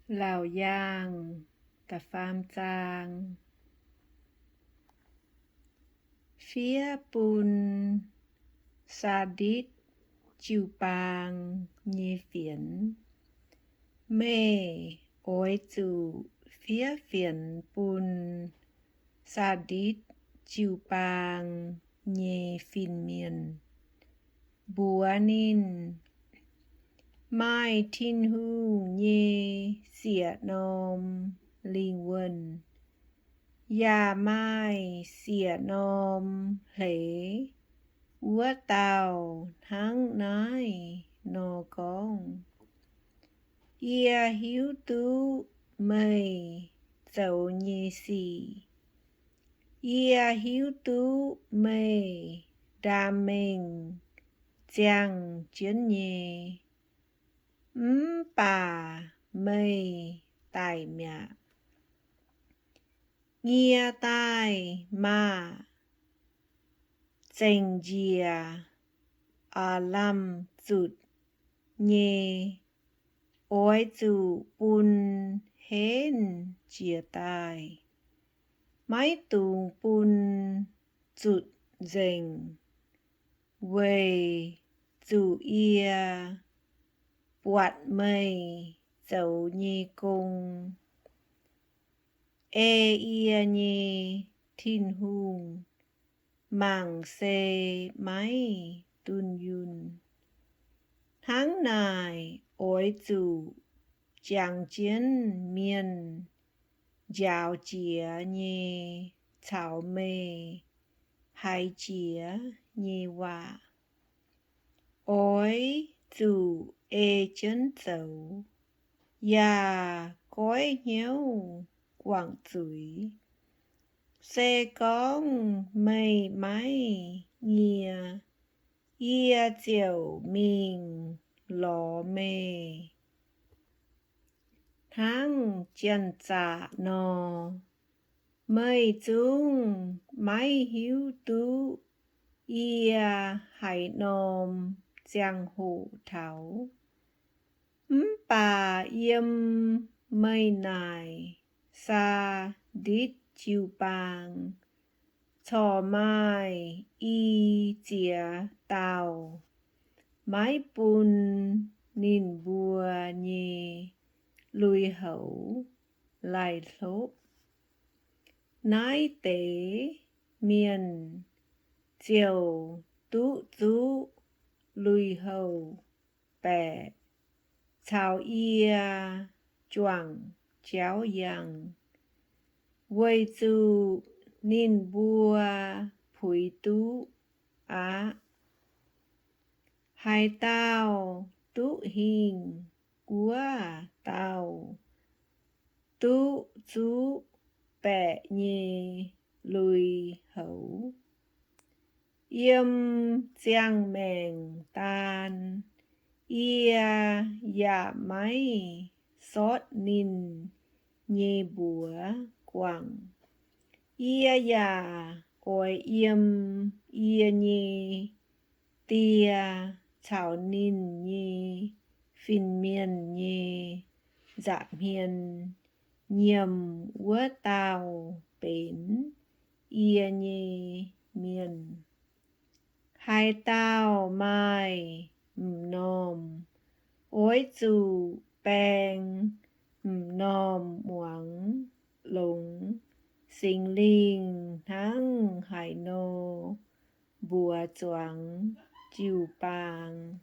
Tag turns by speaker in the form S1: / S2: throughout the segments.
S1: Lào Giang, Tà Pham Giang, Phía Bùn, Sa Đít, Chiu Bang, Nhê Phiển, Mê, Ôi Chủ, Phía Phiển Bùn, Sa Đít, Chiu Bang, Nhê Phiên Miền, Bùa Ninh, Mai Thiên Hu Nhê Xỉa Nôm Linh Quân Yà Mai Xỉa Nôm Lễ Úa Tàu Tháng Nái Nô Công Ia Hiếu Tú Mây Dẫu Nhê Xỉ Ia Hiếu Tú Mây Đà Mình Giang Chiến Nhê bà mây tài mẹ nghe tai mà dành dìa lâm rụt nhê ôi dù bùn hên chia tai máy tù bùn rụt dành về dù ia Quạt mây dẫu nhê cung ia nhê thiên hùng màng xê máy tùn yun tháng này ôi chủ chàng chiến miền giáo chía nhê chào mê hai chía nhê hòa ôi chủ chân dấu Yà cõi nhau quảng chuối Xe con mây máy nhìa Ia chiều mình lò mê Tháng chân trả nò Mây chung máy hiếu tú Ia hải nòm giang hồ thảo bà yếm mây nài Sa Đít Chiu Bang Chò mai y chìa tàu Mái bùn nín bùa nhê Lùi hậu lại lốp Nái tế miền Chiều tú tú Lùi hậu bè Chào ia choàng chéo yang Quay dù nín bùa phủi tú á Hai tao tú hình của tao Tú chú bẹ nhê lùi hậu Yêm giang mèng tan Ia dạ máy xót nín nhê bùa quảng Ia dạ ôi yếm ia nhê tia chào nín nhê phiên miền nhê dạ miền nhiệm úa tàu bến ia nhê miền hai tao mai nòm ôi dù bèng nòm muang lũng sinh linh tháng hải nô bùa choáng chiu bang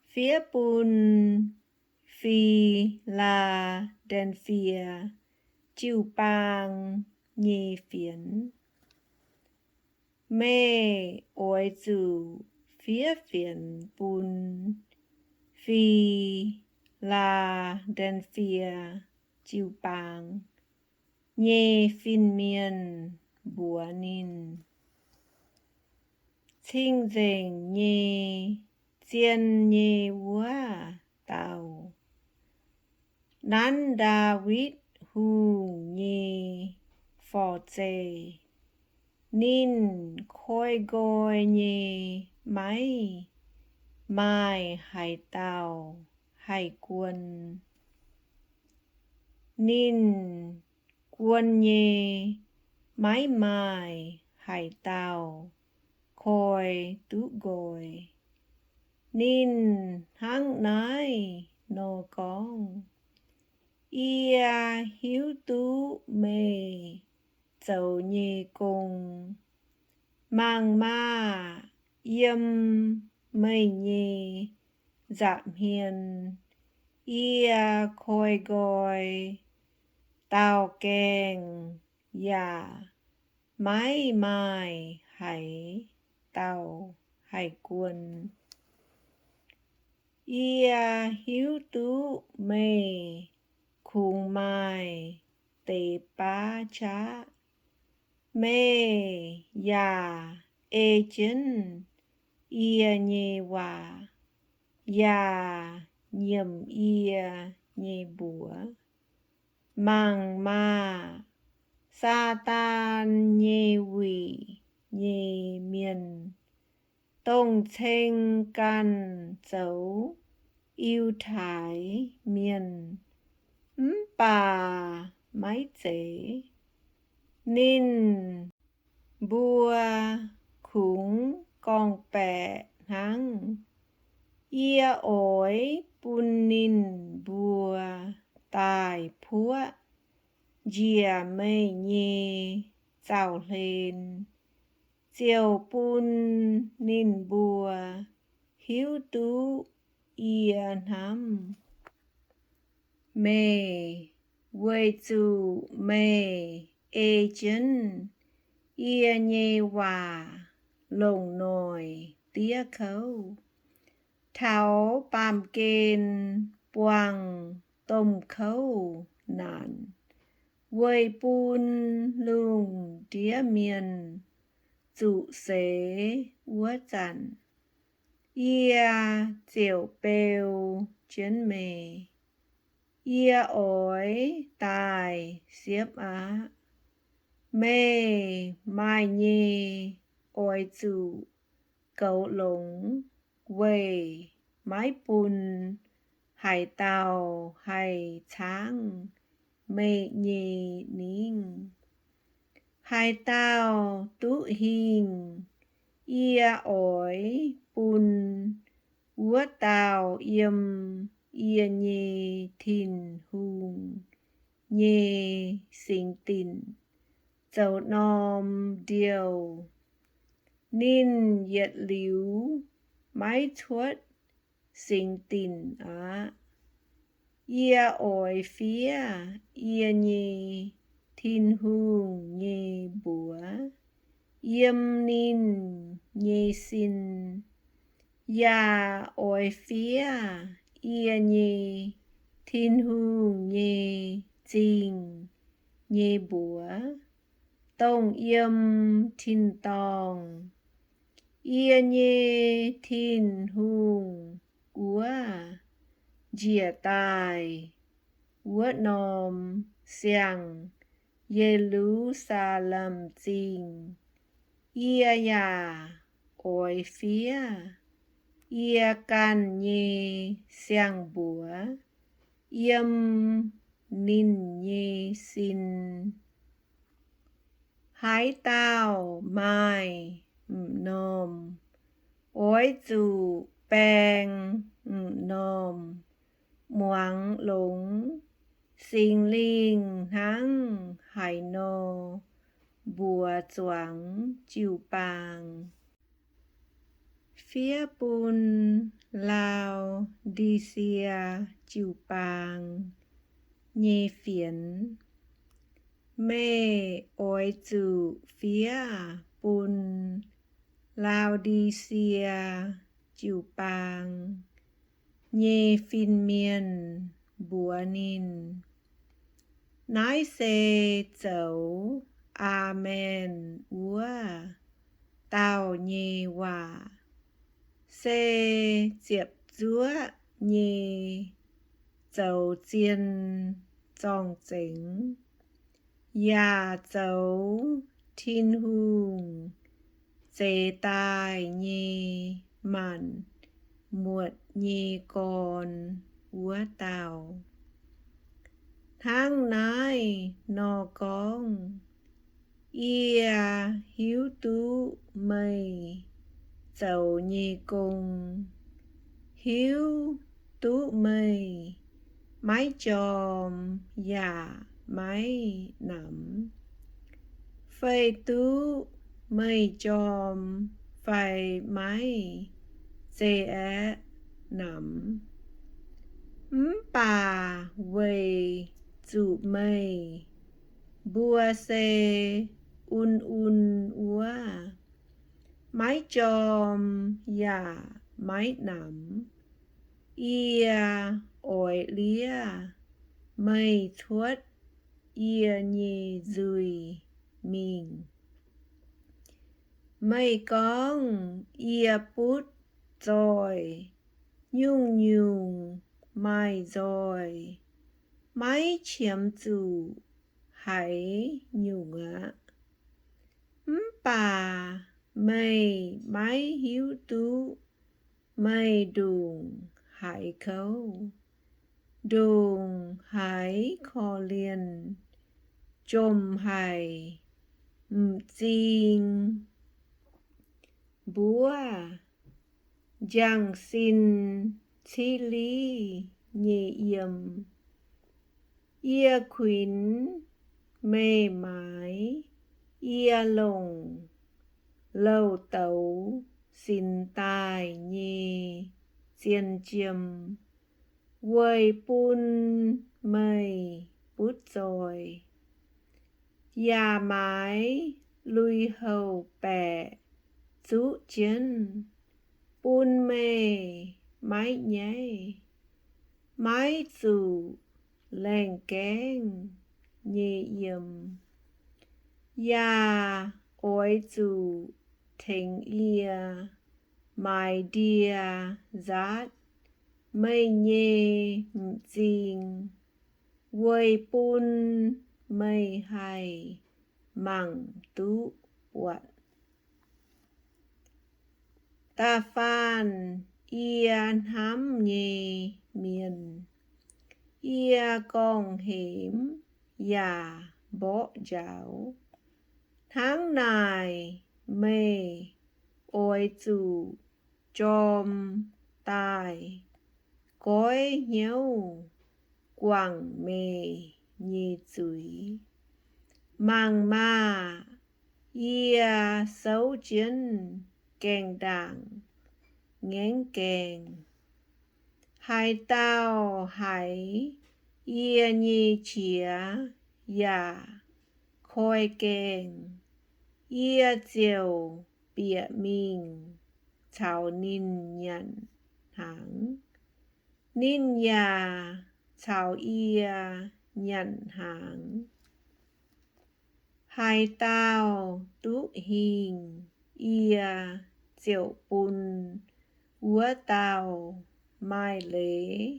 S1: phía bùn phi la đen phia chiu bang nhê phiến mê ôi dù phía phiền bùn phi la đen phia chiu bang nhê phiên miền bùa nín Thinh dành nhê chiên nhê úa tàu Nán đà vít hù nhê phò chê Nín khôi gôi nhê máy Mai hải tàu hải quân Ninh quân nhê mãi mãi hải tàu khôi tú gồi Ninh hăng nái nô con Ia hiếu tú mê dầu nhê cùng mang ma yêm mây nhê giảm hiền Ia khôi gồi tao kèng ya mãi mãi hải tàu hải quân Ia hiếu tú mê khung mai tê pa cha mê ya ê chân Ia nhê hòa ya nhiệm ia nhê bùa mang ma sa tan nhê quỷ nhê miền tông chênh can dấu yêu thái miền bà mái chế Ninh bùa khủng con bẹ hăng Ia ổi bùn ninh bùa tài phúa Dìa mây nhê dạo lên Diều bùn ninh bùa hiếu tú ia nắm Mê quê chú mê ê chân Ia nhê hòa lồng nồi tía khâu Tháo bàm kên quang tôm khâu nàn Quê bùn lùng tía miền dụ xế úa chặn Ia diệu bèo chân mê Ia ổi tài xiếp á Mê mai nhê ôi dụ cấu lống quê mái bùn hải tàu hải tháng mê nhê nín hải tàu tú hình Ia ổi bùn úa tàu yêm Ia nhê thìn hùng nhê sinh tìn dấu nòm điều Ninh yết liu mái thuất sinh tìn á Ia ổi phía Ia nhê thìn hùng nhê búa Yêm ninh nhê xin Ya ổi phía Ia nhê thìn hùng nhê chinh nhê búa Tông yêm thìn tòng Ia nhê thìn hùng úa Dìa tài úa nòm xiang Jerusalem chinh Ia ya ổi phía Ia can nhê xiang búa Yêm ninh nhê xin Hải tàu mai nòm ối dù bèng nòm muang lống sinh linh hăng hải nô bùa choáng chiu bàng phía bùn Lào đi xìa chiu bàng nhê phiến mê ôi dù phía bùn Lào đi xìa chiu bàng nhê phiên miền bùa ninh nói xê dấu amen úa tao nhê hòa xê diệp dúa nhê dấu chiên dòng chính ya dấu thiên hùng dê tai nhê mặn muột nhê con úa tàu. Tháng nay nò con, ia hiếu tú mây, dầu nhì cùng. Hiếu tú mây, mái chòm dạ mái nằm. Phây tú mây chòm phai mái dê á nằm. Bà vầy dụ mây, bua xê un úa. Mái chòm dạ mái nằm. Ia ỏi lía, mây thuất ia nhì dùi mình. Mây con ia bút rồi, nhung nhung mai rồi. Mái chiếm chủ hãy nhung ạ. Bà mây mái hiếu tú, mây đùng hải khấu. Đùng hải kho liền, chôm hải chinh. Búa giang xin chi lý nhị yểm. Ia khuyến mê mái, ia lồng lâu tấu xin tài nhì chiên chiêm. Quầy bún mây bút rồi. Nhà mái lui hầu bẻ chú chiến. Bún mê mái nháy. Mái dù lèn kén nhì yểm. Nhà ôi dù thình ia mai đia giác. Mây nhê dinh. Quầy bún mây hay măng tú quạt. Ta phan ia hám nhê miền. Ia con hiểm dạ bỏ giáo. Tháng này mê ôi dù chôm tài. Cói nhau quảng mê nhì dùi. Mang ma ia xấu chiến kèn đảng ngén kèn. Hai tao hải ia nhì chía dạ khôi kèn. Ia diều bịa mình chào nín nhận hãng. Nín nhà chào ia nhận hãng. Hai tao tú hình ia diệu bùn. Úa tao mai lễ.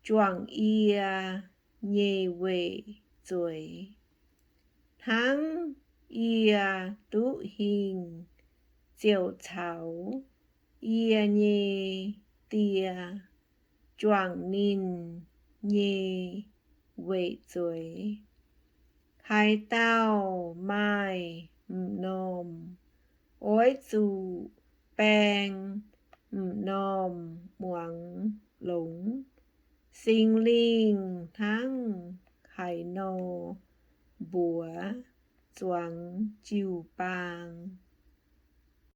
S1: Choàng ia nhê về rồi. Tháng ia tú hình diệu thảo. Ia nhê tia. Choàng nín nhê về rồi. Hai tao mai nôm. Ôi dù bèn nôm muang lũng. Sinh linh tháng hải nô bùa choáng chiều bang.